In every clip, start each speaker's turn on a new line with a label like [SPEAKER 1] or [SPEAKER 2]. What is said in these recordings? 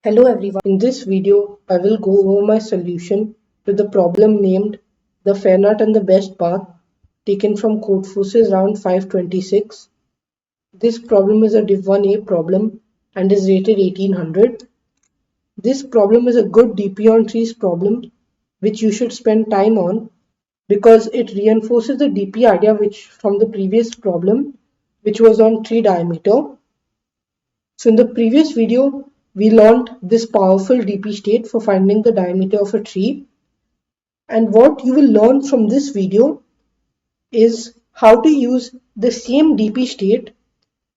[SPEAKER 1] Hello everyone. In this video, I will go over my solution to the problem named the Fairnut and the Best Path taken from Codeforces round 526. This problem is a Div 1A problem and is rated 1800. This problem is a good DP on trees problem which you should spend time on because it reinforces the DP idea which from the previous problem which was on tree diameter. So in the previous video, we learned this powerful DP state for finding the diameter of a tree. And what you will learn from this video is how to use the same DP state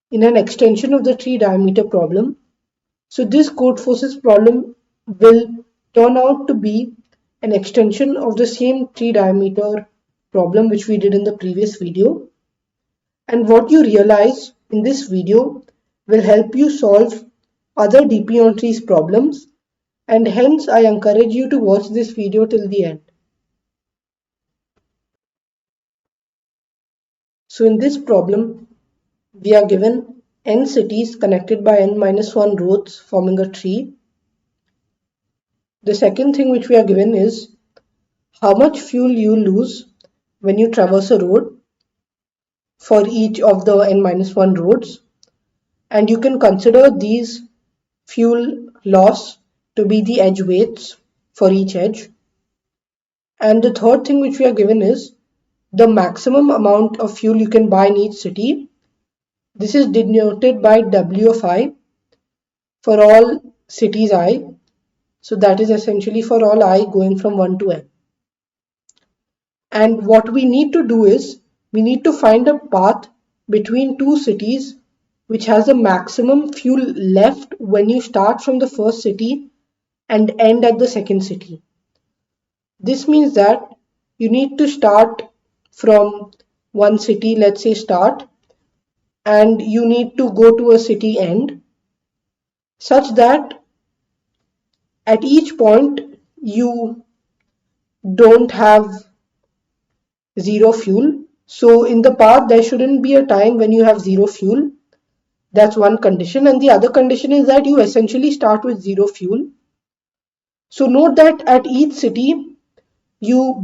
[SPEAKER 1] in an extension of the tree diameter problem. So this Codeforces problem will turn out to be an extension of the same tree diameter problem which we did in the previous video. And what you realize in this video will help you solve other DP on trees problems, and hence I encourage you to watch this video till the end. So in this problem, we are given n cities connected by n-1 roads forming a tree. The second thing which we are given is how much fuel you lose when you traverse a road for each of the n-1 roads, and you can consider these fuel loss to be the edge weights for each edge. And the third thing which we are given is the maximum amount of fuel you can buy in each city. This is denoted by W of I for all cities I. So that is essentially for all I going from 1 to n. And what we need to do is we need to find a path between two cities which has the maximum fuel left when you start from the first city and end at the second city. This means that you need to start from one city, let's say start, and you need to go to a city end, such that at each point you don't have zero fuel. So in the path there shouldn't be a time when you have zero fuel. That's one condition, and the other condition is that you essentially start with zero fuel. So note that at each city you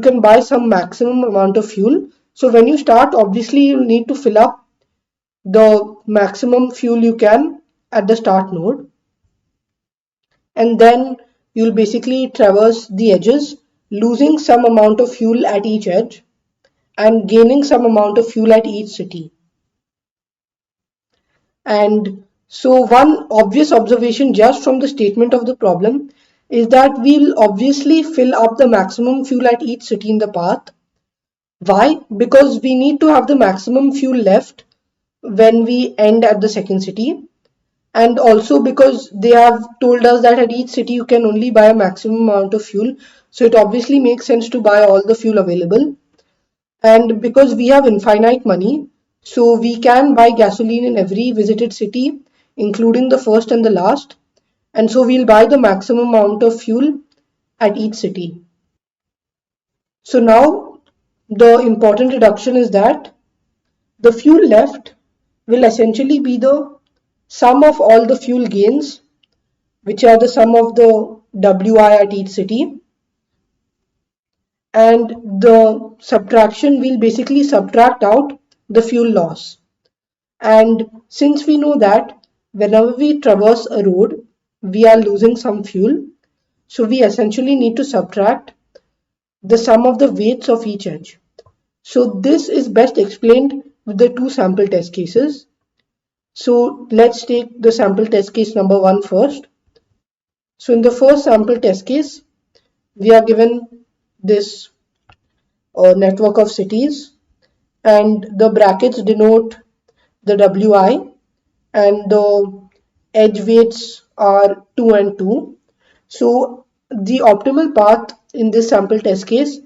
[SPEAKER 1] can buy some maximum amount of fuel. So when you start, obviously you'll need to fill up the maximum fuel you can at the start node, and then you'll basically traverse the edges, losing some amount of fuel at each edge and gaining some amount of fuel at each city. And so one obvious observation just from the statement of the problem is that we'll obviously fill up the maximum fuel at each city in the path. Why? Because we need to have the maximum fuel left when we end at the second city, and also because they have told us that at each city you can only buy a maximum amount of fuel, so it obviously makes sense to buy all the fuel available. And because we have infinite money, so we can buy gasoline in every visited city, including the first and the last, and so we'll buy the maximum amount of fuel at each city. So now the important reduction is that the fuel left will essentially be the sum of all the fuel gains, which are the sum of the Wi at each city, and the subtraction will basically subtract out the fuel loss. And since we know that whenever we traverse a road, we are losing some fuel, so we essentially need to subtract the sum of the weights of each edge. So this is best explained with the two sample test cases. So let's take the sample test case number 1 first. So in the first sample test case, we are given this network of cities, and the brackets denote the Wi, and the edge weights are 2 and 2. So the optimal path in this sample test case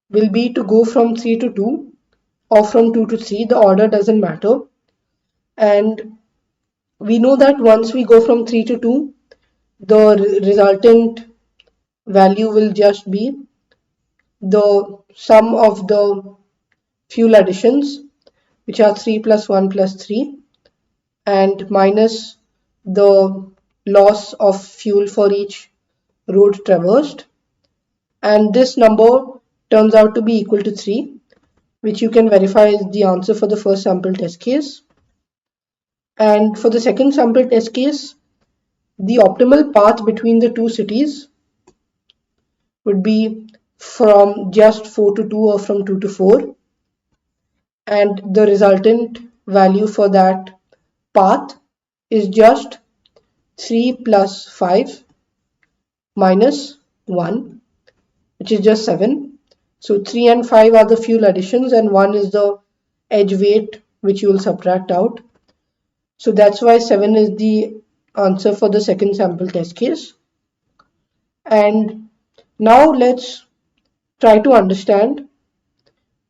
[SPEAKER 1] will be to go from 3 to 2 or from 2 to 3. The order doesn't matter. And we know that once we go from 3 to 2, the resultant value will just be the sum of the fuel additions, which are 3 plus 1 plus 3, and minus the loss of fuel for each road traversed, and this number turns out to be equal to 3, which you can verify is the answer for the first sample test case. And for the second sample test case, the optimal path between the two cities would be from just 4 to 2 or from 2 to 4, and the resultant value for that path is just 3 plus 5 minus 1, which is just 7. So 3 and 5 are the fuel additions and 1 is the edge weight which you will subtract out. So that's why 7 is the answer for the second sample test case. And now let's try to understand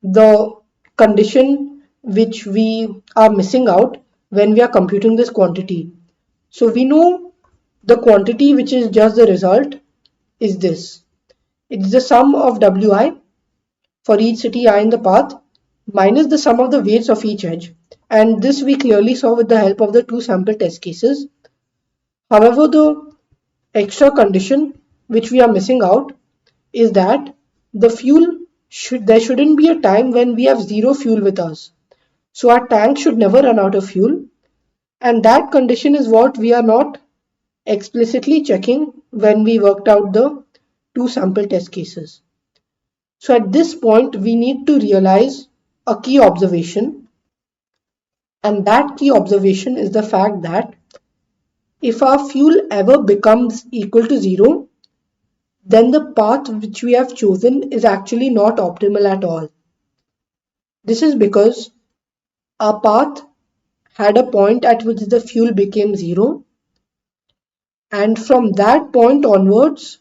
[SPEAKER 1] the condition which we are missing out when we are computing this quantity. So we know the quantity which is just the result is this. It's the sum of Wi for each city I in the path minus the sum of the weights of each edge. And this we clearly saw with the help of the two sample test cases. However, the extra condition which we are missing out is that there shouldn't be a time when we have zero fuel with us. So our tank should never run out of fuel, and that condition is what we are not explicitly checking when we worked out the two sample test cases. So at this point we need to realize a key observation, and that key observation is the fact that if our fuel ever becomes equal to 0, then the path which we have chosen is actually not optimal at all. This is because our path had a point at which the fuel became 0, and from that point onwards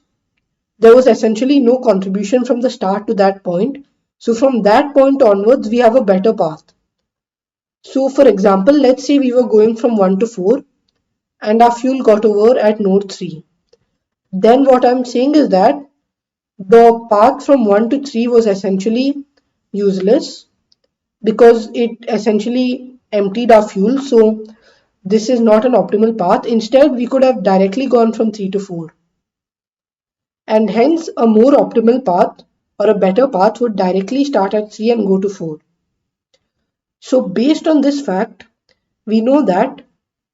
[SPEAKER 1] there was essentially no contribution from the start to that point. So from that point onwards we have a better path. So for example, let's say we were going from 1 to 4 and our fuel got over at node 3. Then what I'm saying is that the path from 1 to 3 was essentially useless because it essentially emptied our fuel. So this is not an optimal path. Instead, we could have directly gone from 3 to 4. And hence a more optimal path or a better path would directly start at 3 and go to 4. So based on this fact, we know that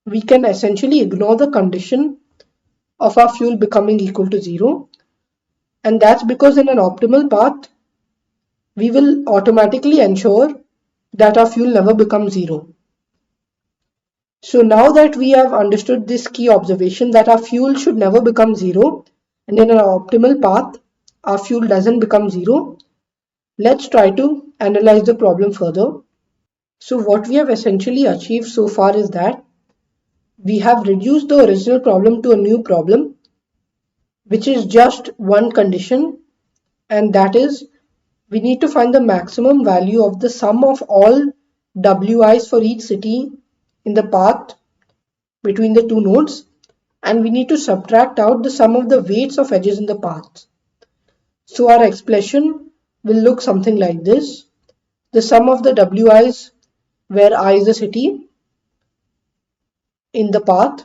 [SPEAKER 1] we can essentially ignore the condition of our fuel becoming equal to 0, and that's because in an optimal path we will automatically ensure that our fuel never becomes 0. So now that we have understood this key observation that our fuel should never become 0, and in an optimal path our fuel doesn't become 0, let's try to analyze the problem further. So what we have essentially achieved so far is that we have reduced the original problem to a new problem which is just one condition, and that is we need to find the maximum value of the sum of all wi's for each city in the path between the two nodes, and we need to subtract out the sum of the weights of edges in the path. So our expression will look something like this. The sum of the wi's where I is the city in the path,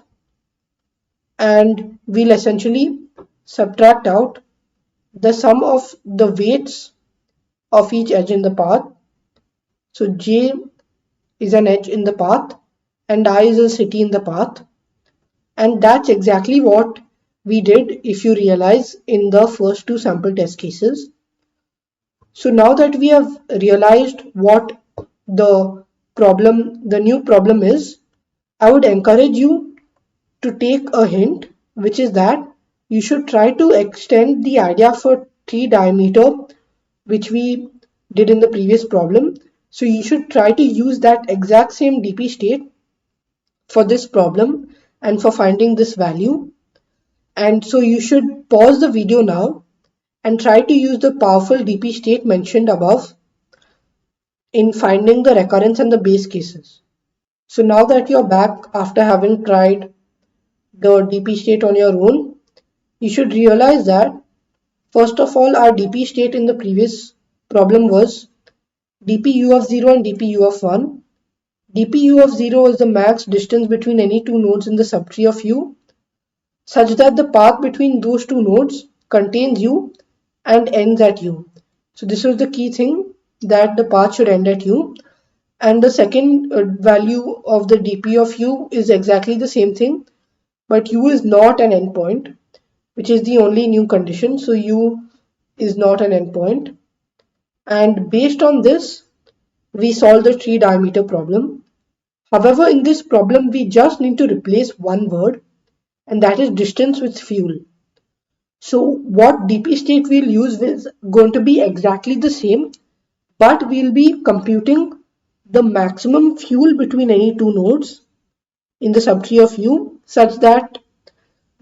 [SPEAKER 1] and we'll essentially subtract out the sum of the weights of each edge in the path. So j is an edge in the path and I is a city in the path, and that's exactly what we did if you realize in the first two sample test cases. So now that we have realized what the new problem is, I would encourage you to take a hint, which is that you should try to extend the idea for tree diameter which we did in the previous problem. So you should try to use that exact same DP state for this problem and for finding this value. And so you should pause the video now and try to use the powerful DP state mentioned above in finding the recurrence and the base cases. So now that you're back after having tried the DP state on your own, you should realize that first of all our DP state in the previous problem was dpu of 0 and dpu of 1. dpu of 0 is the max distance between any two nodes in the subtree of u, such that the path between those two nodes contains U and ends at U. So this was the key thing, that the path should end at U. And the second value of the dp of U is exactly the same thing, but U is not an endpoint, which is the only new condition. So U is not an endpoint. And based on this, we solve the tree diameter problem. However, in this problem, we just need to replace one word, and that is distance with fuel. So what dp state we'll use is going to be exactly the same, but we'll be computing the maximum fuel between any two nodes in the subtree of U, such that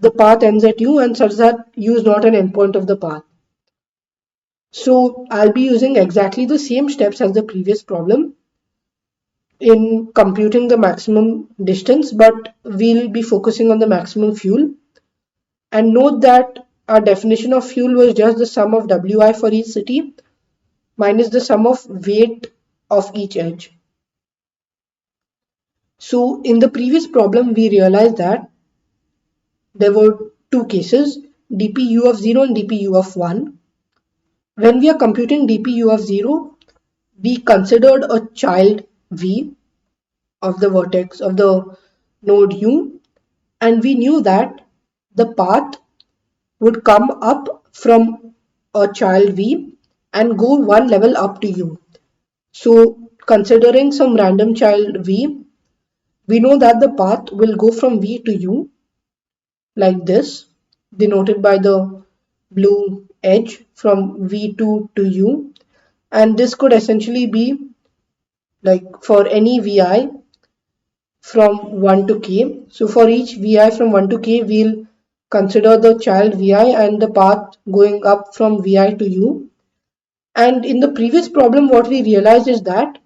[SPEAKER 1] the path ends at U and such that U is not an endpoint of the path. So I'll be using exactly the same steps as the previous problem in computing the maximum distance, but we'll be focusing on the maximum fuel. And note that our definition of fuel was just the sum of Wi for each city minus the sum of weight of each edge. So in the previous problem, we realized that there were two cases, dpu of 0 and dpu of 1. When we are computing dpu of 0, we considered a child v of the vertex of the node u, and we knew that the path would come up from a child v and go one level up to u. So considering some random child v, we know that the path will go from v to u like this, denoted by the blue edge from v2 to u, and this could essentially be like for any vi from 1 to k. So for each vi from 1 to k, we'll consider the child vi and the path going up from vi to u. And in the previous problem, what we realized is that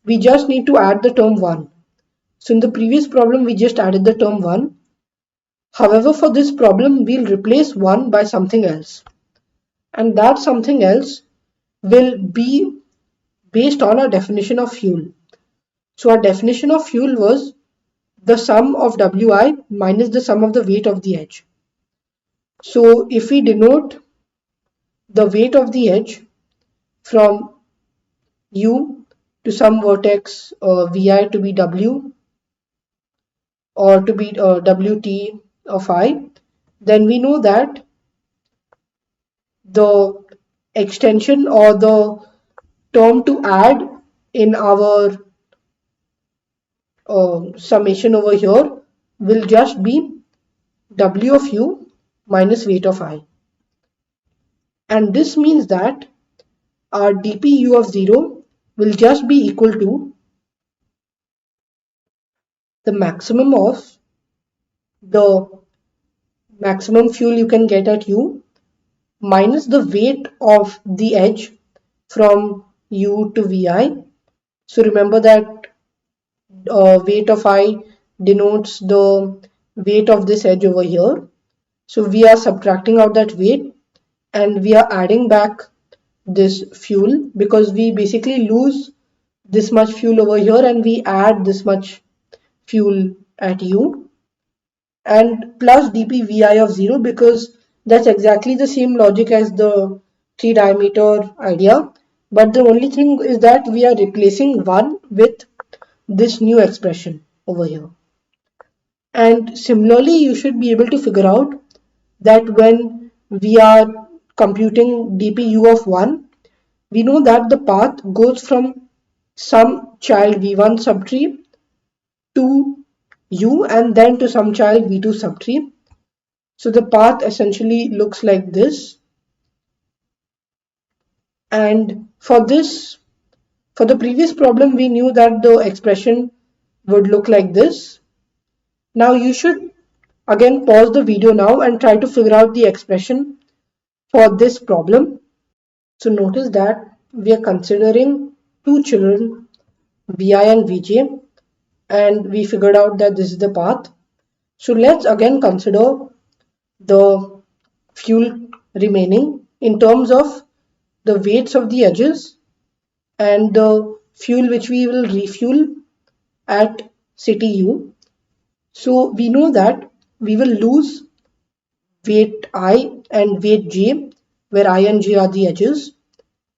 [SPEAKER 1] we just need to add the term 1. So in the previous problem, we just added the term 1. However, for this problem, we'll replace 1 by something else. And that something else will be based on our definition of fuel. So our definition of fuel was the sum of Wi minus the sum of the weight of the edge. So if we denote the weight of the edge from U to some vertex Vi to be W or to be Wt of I, then we know that the extension or the term to add in our summation over here will just be W of U minus weight of I. And this means that our dpu of 0 will just be equal to the maximum of the maximum fuel you can get at U minus the weight of the edge from U to Vi. So remember that weight of I denotes the weight of this edge over here. So we are subtracting out that weight and we are adding back this fuel, because we basically lose this much fuel over here and we add this much fuel at U, and plus dpvi of 0, because that's exactly the same logic as the 3 diameter idea, but the only thing is that we are replacing 1 with this new expression over here. And similarly, you should be able to figure out that when we are computing dpu of 1, we know that the path goes from some child v1 subtree to u and then to some child v2 subtree. So the path essentially looks like this. And for the previous problem, we knew that the expression would look like this. Now you should again pause the video now and try to figure out the expression for this problem. So notice that we are considering two children, Vi and Vj, and we figured out that this is the path. So let's again consider the fuel remaining in terms of the weights of the edges and the fuel which we will refuel at city U. So we know that we will lose weight I and weight j, where I and j are the edges,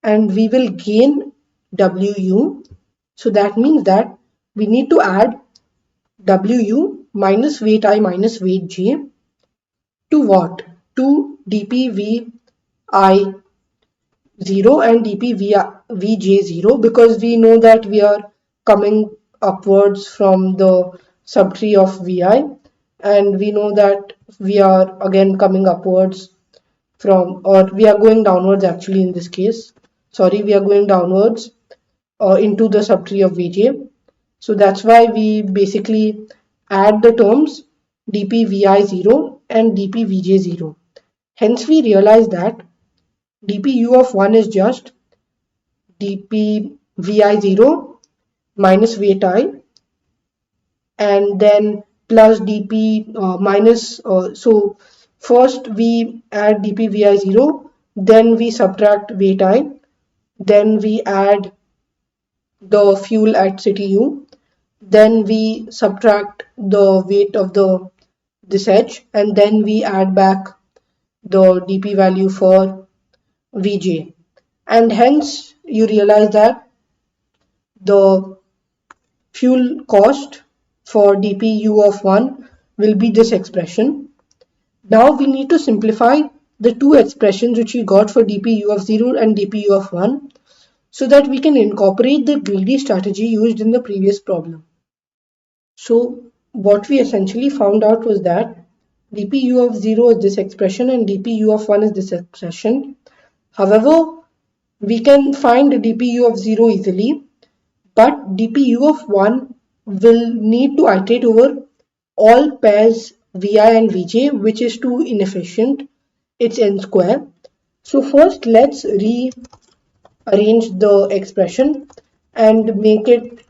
[SPEAKER 1] and we will gain wu. So that means that we need to add wu minus weight I minus weight j to what? To dpvi 0 and dpvj0, because we know that we are coming upwards from the subtree of vi, and we know that we are again coming upwards from, or we are going downwards actually in this case. Sorry, we are going downwards into the subtree of vj. So that's why we basically add the terms dpvi0 and dpvj0. Hence we realize that dpu of 1 is just dpvi0 minus weight I, and then plus dp minus, so first we add dpvi0, then we subtract weight I, then we add the fuel at city u, then we subtract the weight of the this edge, and then we add back the dp value for vj, and hence you realize that the fuel cost for dpu of 1 will be this expression. Now we need to simplify the two expressions which we got for dpu of 0 and dpu of 1, so that we can incorporate the greedy strategy used in the previous problem. So what we essentially found out was that dpu of 0 is this expression and dpu of 1 is this expression. However, we can find dpu of 0 easily, but dpu of 1 will need to iterate over all pairs vi and vj, which is too inefficient. It's n square. So first let's rearrange the expression and make it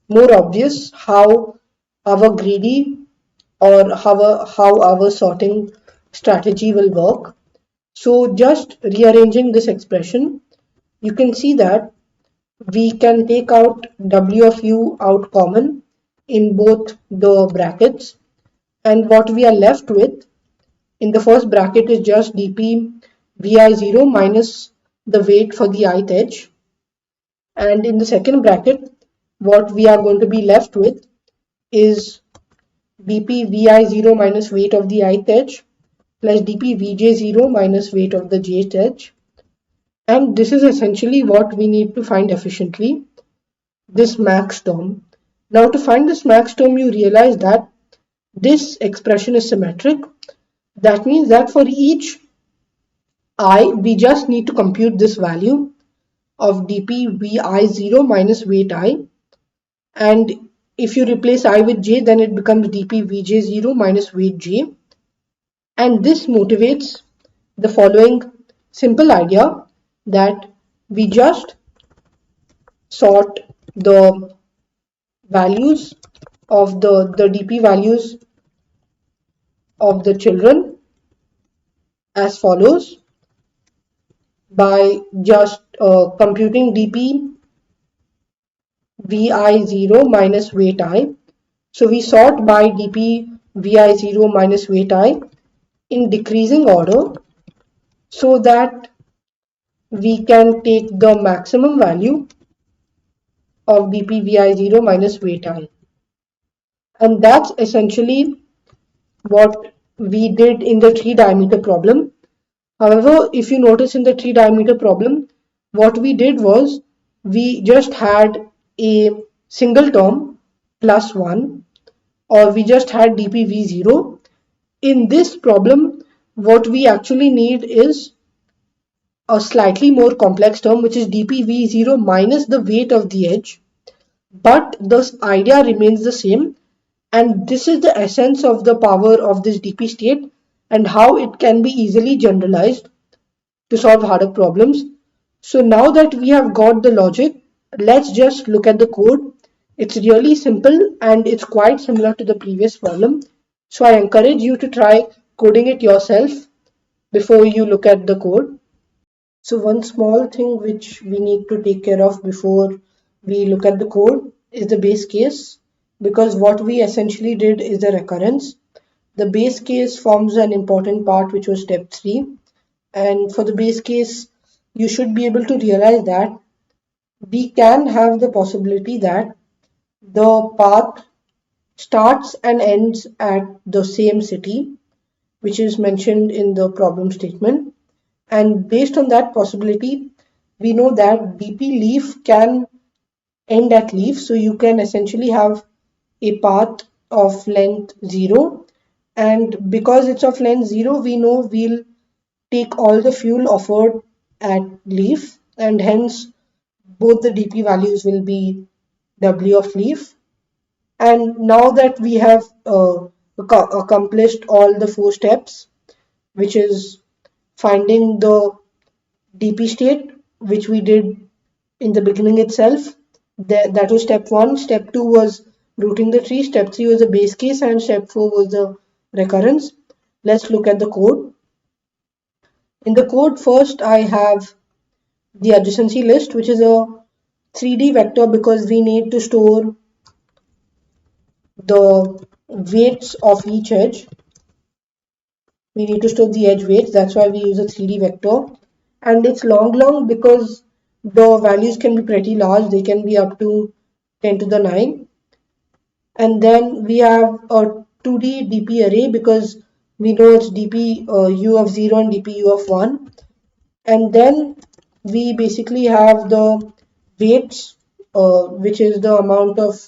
[SPEAKER 1] more obvious how our greedy, or how our sorting strategy will work. So just rearranging this expression, you can see that we can take out w of u out common in both the brackets, and what we are left with in the first bracket is just dp vi0 minus the weight for the ith edge, and in the second bracket what we are going to be left with is dp vi0 minus weight of the ith edge plus dp vj0 minus weight of the jth edge, and this is essentially what we need to find efficiently, this max term. Now to find this max term, you realize that this expression is symmetric. That means that for each I, we just need to compute this value of dpvi0 minus weight I, and if you replace I with j, then it becomes dpvj0 minus weight j, and this motivates the following simple idea, that we just sort the values of the dp values of the children as follows, by just computing dp vi0 minus weight I. So we sort by dp vi0 minus weight I in decreasing order, so that we can take the maximum value of dp vi0 minus weight I. And that's essentially what we did in the 3 diameter problem. However, if you notice in the 3 diameter problem, what we did was we just had a single term plus 1, or we just had dpv0. In this problem, what we actually need is a slightly more complex term, which is dpv0 minus the weight of the edge, but the idea remains the same, and this is the essence of the power of this dp state and how it can be easily generalized to solve harder problems. So now that we have got the logic, let's just look at the code. It's really simple and it's quite similar to the previous problem. So I encourage you to try coding it yourself before you look at the code. So one small thing which we need to take care of before we look at the code is the base case, because what we essentially did is the recurrence. the base case forms an important part, which was step 3. And for the base case, you should be able to realize that we can have the possibility that the path starts and ends at the same city, which is mentioned in the problem statement. And based on that possibility, we know that DP leaf can end at leaf. So you can essentially have a path of length 0. And because it's of length 0, we know we'll take all the fuel offered at leaf, and hence both the DP values will be W of leaf. And now that we have accomplished all the 4 steps, which is finding the DP state, which we did in the beginning itself, that was step 1. Step 2 was routing the tree. Step 3 was the base case, and step 4 was the recurrence. Let's look at the code. In the code, first I have the adjacency list, which is a 3D vector because we need to store the weights of each edge. We need to store the edge weights. That's why we use a 3D vector. And it's long because the values can be pretty large. They can be up to 10 to the 9. And then we have a 2D DP array because we know it's DP U of 0 and DP U of 1. And then we basically have the weights, which is the amount of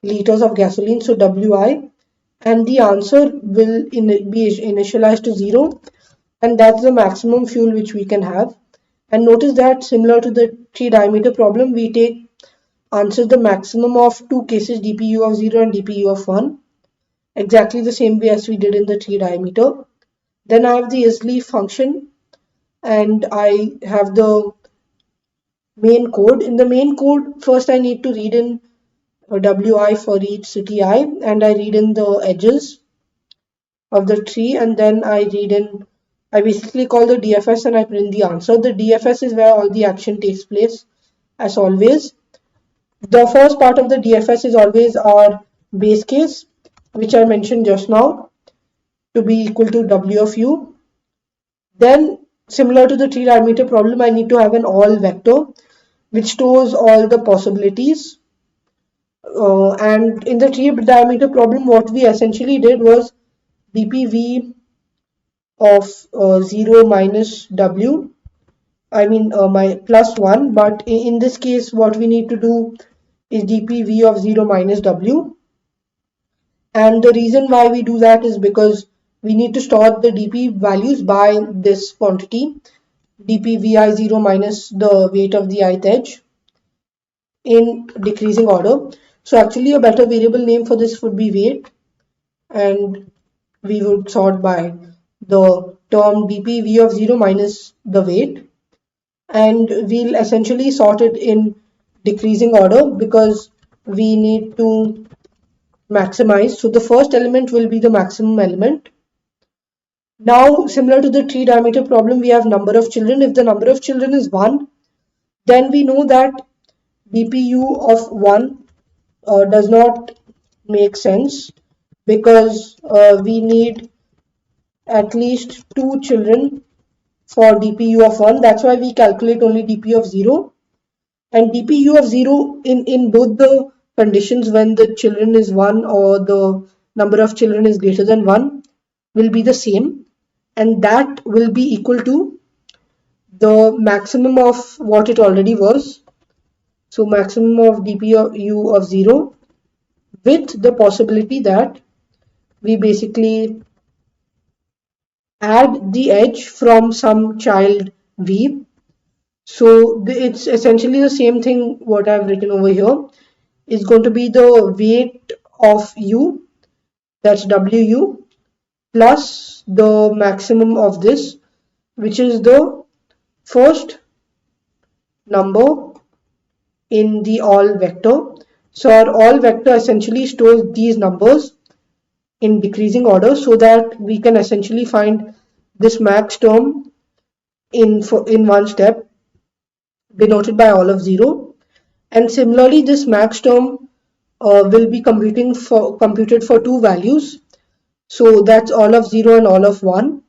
[SPEAKER 1] liters of gasoline, so Wi, and the answer will be initialized to 0, and that's the maximum fuel which we can have. And notice that similar to the 3 diameter problem, we take answer the maximum of 2 cases, DPU of 0 and DPU of 1, exactly the same way as we did in the 3 diameter. Then I have the isleaf function, and I have the main code. In the main code, first I need to read in Wi for each city I, and I read in the edges of the tree, and then I basically call the DFS and I print the answer. The DFS is where all the action takes place, as always. The first part of the DFS is always our base case, which I mentioned just now, to be equal to W of U. Then, similar to the 3 diameter problem, I need to have an all vector, which stores all the possibilities. And in the 3 diameter problem, what we essentially did was dpv of 0 minus w, I mean my plus 1, but in this case what we need to do is dpv of 0 minus w. And the reason why we do that is because we need to store the dp values by this quantity, dpvi0 minus the weight of the ith edge, in decreasing order. So actually a better variable name for this would be weight, and we would sort by the term dpv of 0 minus the weight, and we'll essentially sort it in decreasing order because we need to maximize. So the first element will be the maximum element. Now, similar to the 3 diameter problem, we have number of children. If the number of children is 1, then we know that dpu of 1 does not make sense because we need at least 2 children for dpu of 1. That's why we calculate only dp of 0. And dpu of 0 in both the conditions, when the children is 1 or the number of children is greater than 1, will be the same, and that will be equal to the maximum of what it already was. So maximum of dpu of 0 with the possibility that we basically add the edge from some child v. So it's essentially the same thing what I've written over here is going to be the weight of u, that's wu, plus the maximum of this, which is the first number in the all vector. So our all vector essentially stores these numbers in decreasing order so that we can essentially find this max term in one step, denoted by all of 0. And similarly, this max term will be computed for 2 values. So that's all of 0 and all of 1.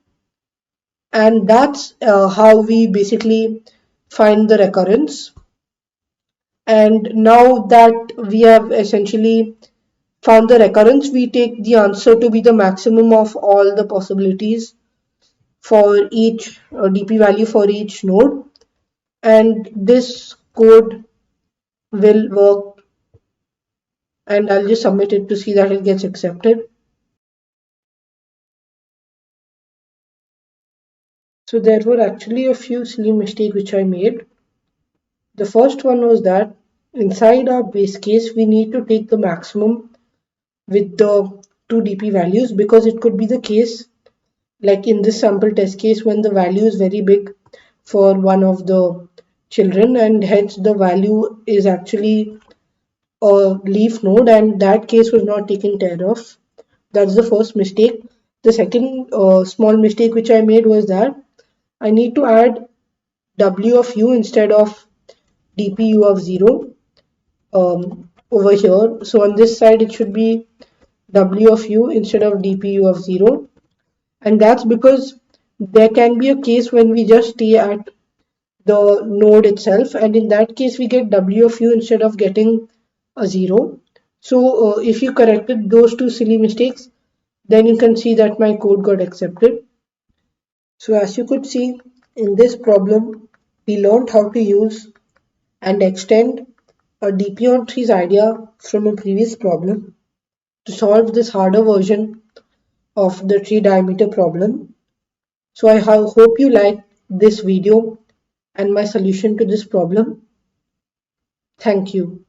[SPEAKER 1] And that's how we basically find the recurrence. And now that we have essentially found the recurrence, we take the answer to be the maximum of all the possibilities for each DP value for each node. And this code will work, and I'll just submit it to see that it gets accepted. So there were actually a few silly mistakes which I made. The first one was that inside our base case, we need to take the maximum with the two DP values, because it could be the case, like in this sample test case, when the value is very big for one of the children, and hence the value is actually a leaf node, and that case was not taken care of. That's the first mistake. The second small mistake which I made was that I need to add W of u instead of dpu of 0 over here. So on this side it should be W of u instead of dpu of 0, and that's because there can be a case when we just stay at the node itself, and in that case we get W of u instead of getting a 0. So if you corrected those two silly mistakes, then you can see that my code got accepted. So as you could see in this problem, we learned how to use and extend a DP on trees idea from a previous problem to solve this harder version of the tree diameter problem. So I hope you liked this video and my solution to this problem. Thank you.